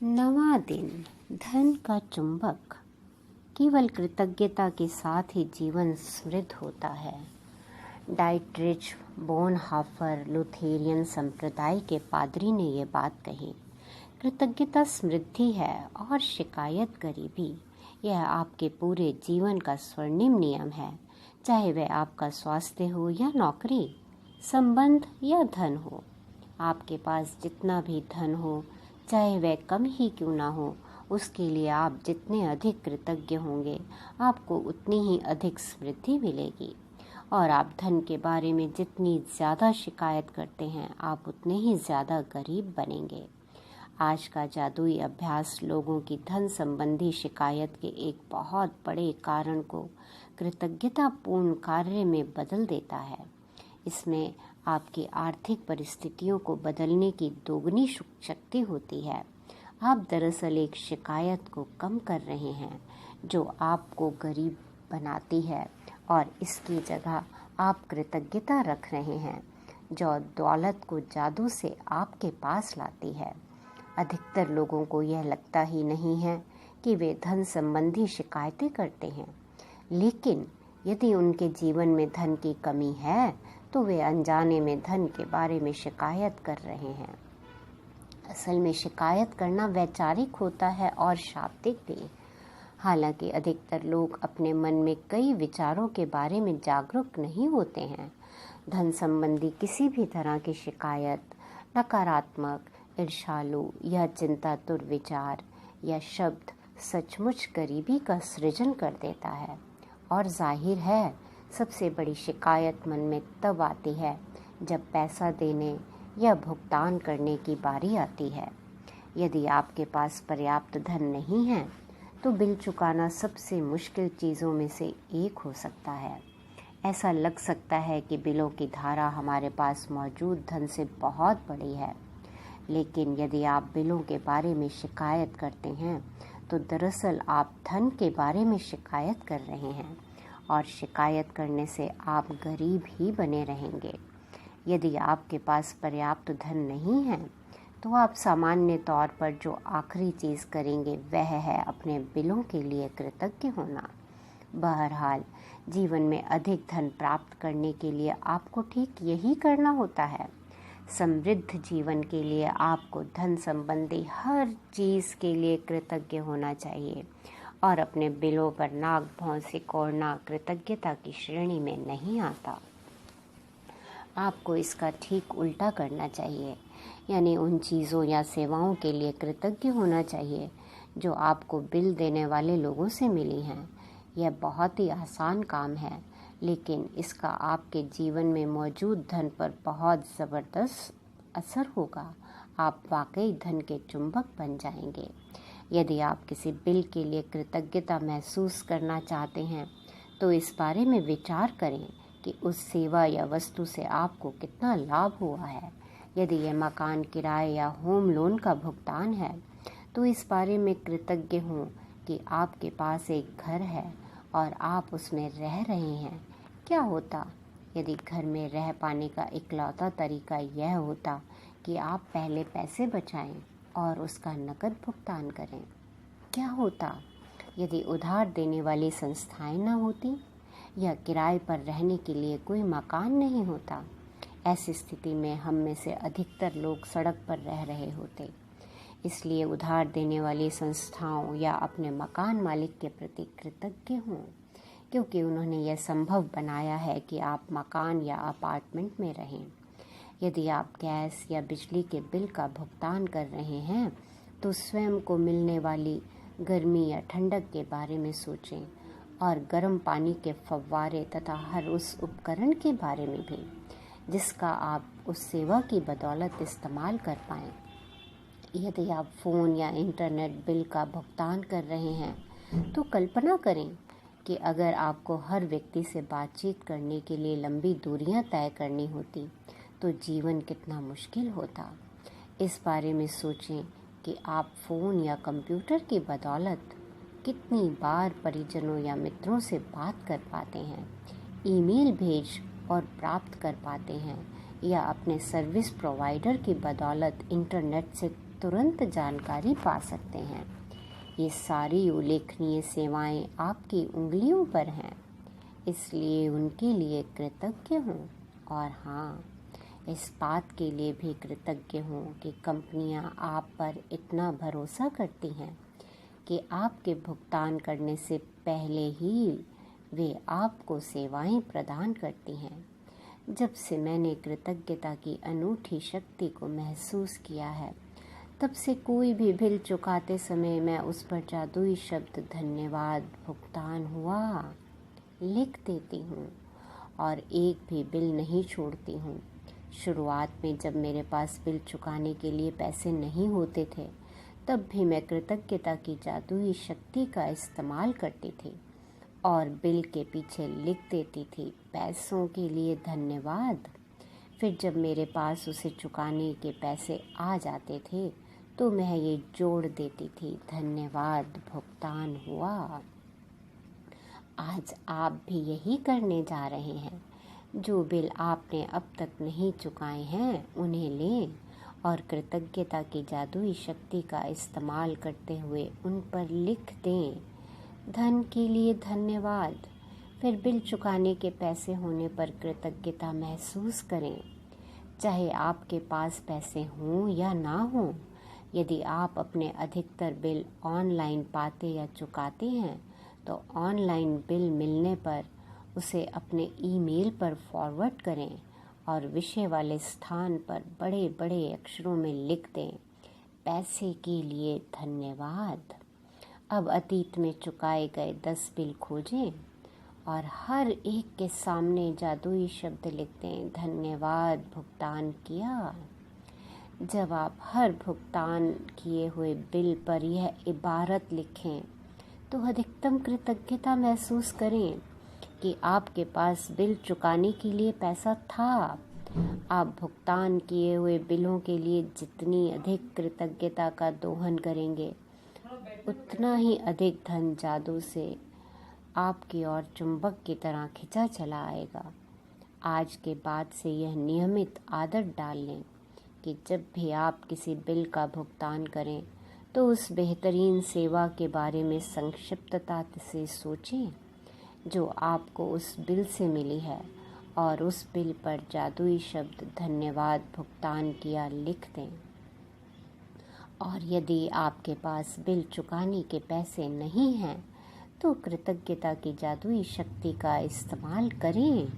नवा दिन, धन का चुंबक। केवल कृतज्ञता के साथ ही जीवन समृद्ध होता है। डाइटरिच बोनहाफर लुथेरियन संप्रदाय के पादरी ने ये बात कही। कृतज्ञता समृद्धि है और शिकायत गरीबी। यह आपके पूरे जीवन का स्वर्णिम नियम है, चाहे वह आपका स्वास्थ्य हो या नौकरी, संबंध या धन हो। आपके पास जितना भी धन हो, चाहे वह कम ही क्यों ना हो, उसके लिए आप जितने अधिक कृतज्ञ होंगे, आपको उतनी ही अधिक समृद्धि मिलेगी। और आप धन के बारे में जितनी ज़्यादा शिकायत करते हैं, आप उतने ही ज़्यादा गरीब बनेंगे। आज का जादुई अभ्यास लोगों की धन संबंधी शिकायत के एक बहुत बड़े कारण को कृतज्ञतापूर्ण कार्य में बदल देता है। इसमें आपकी आर्थिक परिस्थितियों को बदलने की दोगुनी शक्ति होती है। आप दरअसल एक शिकायत को कम कर रहे हैं जो आपको गरीब बनाती है, और इसकी जगह आप कृतज्ञता रख रहे हैं जो दौलत को जादू से आपके पास लाती है। अधिकतर लोगों को यह लगता ही नहीं है कि वे धन संबंधी शिकायतें करते हैं, लेकिन यदि उनके जीवन में धन की कमी है तो वे अनजाने में धन के बारे में शिकायत कर रहे हैं। असल में शिकायत करना वैचारिक होता है और शाब्दिक भी। हालांकि अधिकतर लोग अपने मन में कई विचारों के बारे में जागरूक नहीं होते हैं। धन संबंधी किसी भी तरह की शिकायत नकारात्मक, ईर्ष्यालु या चिंतातुर विचार या शब्द सचमुच गरीबी का सृजन कर देता है। और जाहिर है, सबसे बड़ी शिकायत मन में तब आती है जब पैसा देने या भुगतान करने की बारी आती है। यदि आपके पास पर्याप्त धन नहीं है तो बिल चुकाना सबसे मुश्किल चीज़ों में से एक हो सकता है। ऐसा लग सकता है कि बिलों की धारा हमारे पास मौजूद धन से बहुत बड़ी है, लेकिन यदि आप बिलों के बारे में शिकायत करते हैं तो दरअसल आप धन के बारे में शिकायत कर रहे हैं, और शिकायत करने से आप गरीब ही बने रहेंगे। यदि आपके पास पर्याप्त धन नहीं है तो आप सामान्य तौर पर जो आखिरी चीज़ करेंगे वह है अपने बिलों के लिए कृतज्ञ होना। बहरहाल, जीवन में अधिक धन प्राप्त करने के लिए आपको ठीक यही करना होता है। समृद्ध जीवन के लिए आपको धन संबंधी हर चीज़ के लिए कृतज्ञ होना चाहिए, और अपने बिलों पर नाक भौं सिकोड़ना कृतज्ञता की श्रेणी में नहीं आता। आपको इसका ठीक उल्टा करना चाहिए, यानी उन चीज़ों या सेवाओं के लिए कृतज्ञ होना चाहिए जो आपको बिल देने वाले लोगों से मिली हैं। यह बहुत ही आसान काम है, लेकिन इसका आपके जीवन में मौजूद धन पर बहुत ज़बरदस्त असर होगा। आप वाकई धन के चुंबक बन जाएंगे। यदि आप किसी बिल के लिए कृतज्ञता महसूस करना चाहते हैं तो इस बारे में विचार करें कि उस सेवा या वस्तु से आपको कितना लाभ हुआ है। यदि यह मकान किराए या होम लोन का भुगतान है तो इस बारे में कृतज्ञ हों कि आपके पास एक घर है और आप उसमें रह रहे हैं। क्या होता यदि घर में रह पाने का इकलौता तरीका यह होता कि आप पहले पैसे बचाएं और उसका नकद भुगतान करें? क्या होता यदि उधार देने वाली संस्थाएं न होती या किराए पर रहने के लिए कोई मकान नहीं होता? ऐसी स्थिति में हम में से अधिकतर लोग सड़क पर रह रहे होते। इसलिए उधार देने वाली संस्थाओं या अपने मकान मालिक के प्रति कृतज्ञ हों, क्योंकि उन्होंने यह संभव बनाया है कि आप मकान या अपार्टमेंट में रहें। यदि आप गैस या बिजली के बिल का भुगतान कर रहे हैं तो स्वयं को मिलने वाली गर्मी या ठंडक के बारे में सोचें, और गर्म पानी के फव्वारे तथा हर उस उपकरण के बारे में भी जिसका आप उस सेवा की बदौलत इस्तेमाल कर पाएं। यदि आप फ़ोन या इंटरनेट बिल का भुगतान कर रहे हैं तो कल्पना करें कि अगर आपको हर व्यक्ति से बातचीत करने के लिए लंबी दूरियां तय करनी होती तो जीवन कितना मुश्किल होता। इस बारे में सोचें कि आप फ़ोन या कंप्यूटर की बदौलत कितनी बार परिजनों या मित्रों से बात कर पाते हैं, ईमेल भेज और प्राप्त कर पाते हैं, या अपने सर्विस प्रोवाइडर की बदौलत इंटरनेट से तुरंत जानकारी पा सकते हैं। ये सारी उल्लेखनीय सेवाएं आपकी उंगलियों पर हैं, इसलिए उनके लिए कृतज्ञ हूँ। और हाँ, इस बात के लिए भी कृतज्ञ हूँ कि कंपनियां आप पर इतना भरोसा करती हैं कि आपके भुगतान करने से पहले ही वे आपको सेवाएं प्रदान करती हैं। जब से मैंने कृतज्ञता की अनूठी शक्ति को महसूस किया है, तब से कोई भी बिल चुकाते समय मैं उस पर जादुई शब्द धन्यवाद भुगतान हुआ लिख देती हूँ और एक भी बिल नहीं छोड़ती हूँ। शुरुआत में जब मेरे पास बिल चुकाने के लिए पैसे नहीं होते थे, तब भी मैं कृतज्ञता की जादुई शक्ति का इस्तेमाल करती थी और बिल के पीछे लिख देती थी पैसों के लिए धन्यवाद। फिर जब मेरे पास उसे चुकाने के पैसे आ जाते थे, तो मैं ये जोड़ देती थी धन्यवाद भुगतान हुआ। आज आप भी यही करने जा रहे हैं। जो बिल आपने अब तक नहीं चुकाए हैं, उन्हें लें और कृतज्ञता की जादुई शक्ति का इस्तेमाल करते हुए उन पर लिख दें धन के लिए धन्यवाद। फिर बिल चुकाने के पैसे होने पर कृतज्ञता महसूस करें, चाहे आपके पास पैसे हों या ना हों। यदि आप अपने अधिकतर बिल ऑनलाइन पाते या चुकाते हैं, तो ऑनलाइन बिल मिलने पर उसे अपने ईमेल पर फॉरवर्ड करें और विषय वाले स्थान पर बड़े बड़े अक्षरों में लिख दें पैसे के लिए धन्यवाद। अब अतीत में चुकाए गए 10 बिल खोजें और हर एक के सामने जादुई शब्द लिख दें धन्यवाद भुगतान किया। जब आप हर भुगतान किए हुए बिल पर यह इबारत लिखें, तो अधिकतम कृतज्ञता महसूस करें कि आपके पास बिल चुकाने के लिए पैसा था। आप भुगतान किए हुए बिलों के लिए जितनी अधिक कृतज्ञता का दोहन करेंगे, उतना ही अधिक धन जादू से आपकी ओर चुंबक की तरह खिंचा चला आएगा। आज के बाद से यह नियमित आदत डाल लें कि जब भी आप किसी बिल का भुगतान करें, तो उस बेहतरीन सेवा के बारे में संक्षिप्तता से सोचें जो आपको उस बिल से मिली है और उस बिल पर जादुई शब्द धन्यवाद भुगतान किया लिख दें। और यदि आपके पास बिल चुकाने के पैसे नहीं हैं, तो कृतज्ञता की जादुई शक्ति का इस्तेमाल करें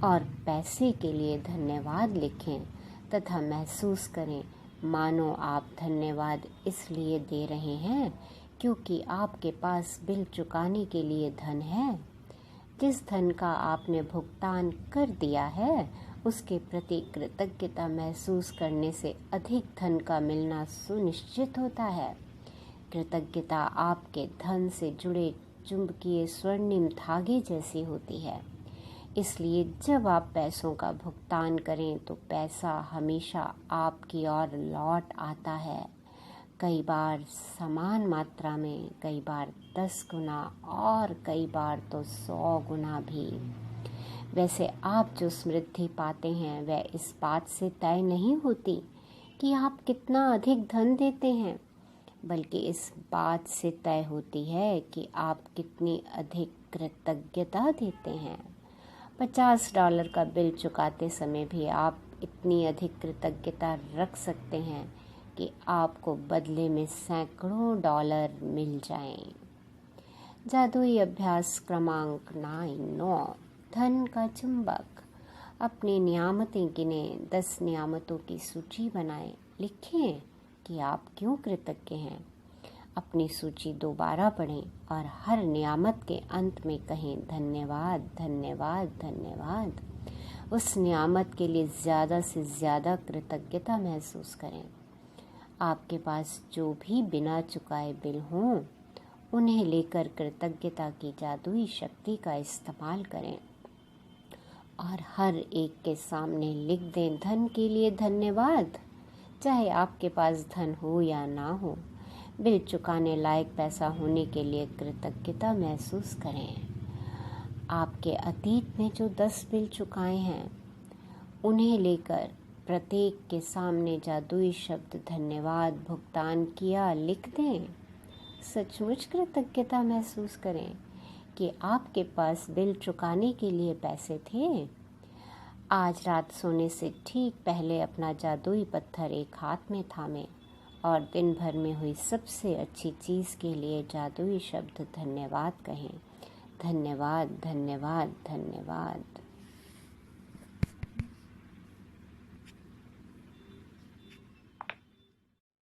और पैसे के लिए धन्यवाद लिखें तथा महसूस करें मानो आप धन्यवाद इसलिए दे रहे हैं क्योंकि आपके पास बिल चुकाने के लिए धन है। जिस धन का आपने भुगतान कर दिया है, उसके प्रति कृतज्ञता महसूस करने से अधिक धन का मिलना सुनिश्चित होता है। कृतज्ञता आपके धन से जुड़े चुंबकीय स्वर्णिम धागे जैसी होती है। इसलिए जब आप पैसों का भुगतान करें, तो पैसा हमेशा आपकी ओर लौट आता है। कई बार समान मात्रा में, कई बार 10 गुना और कई बार तो 100 गुना भी। वैसे आप जो समृद्धि पाते हैं, वह इस बात से तय नहीं होती कि आप कितना अधिक धन देते हैं, बल्कि इस बात से तय होती है कि आप कितनी अधिक कृतज्ञता देते हैं। $50 का बिल चुकाते समय भी आप इतनी अधिक कृतज्ञता रख सकते हैं कि आपको बदले में सैकड़ों डॉलर मिल जाएं। जादुई अभ्यास क्रमांक 9 धन का चुंबक। अपनी नियामतें गिनें, 10 नियामतों की सूची बनाएं। लिखें कि आप क्यों कृतज्ञ हैं। अपनी सूची दोबारा पढ़ें और हर नियामत के अंत में कहें धन्यवाद धन्यवाद धन्यवाद। उस नियामत के लिए ज़्यादा से ज़्यादा कृतज्ञता महसूस करें। आपके पास जो भी बिना चुकाए बिल हों, उन्हें लेकर कृतज्ञता की जादुई शक्ति का इस्तेमाल करें और हर एक के सामने लिख दें धन के लिए धन्यवाद। चाहे आपके पास धन हो या ना हो, बिल चुकाने लायक पैसा होने के लिए कृतज्ञता महसूस करें। आपके अतीत में जो 10 बिल चुकाए हैं, उन्हें लेकर प्रत्येक के सामने जादुई शब्द धन्यवाद भुगतान किया लिख दें। सचमुच कृतज्ञता महसूस करें कि आपके पास बिल चुकाने के लिए पैसे थे। आज रात सोने से ठीक पहले अपना जादुई पत्थर एक हाथ में थामें और दिन भर में हुई सबसे अच्छी चीज़ के लिए जादुई शब्द धन्यवाद कहें। धन्यवाद, धन्यवाद, धन्यवाद।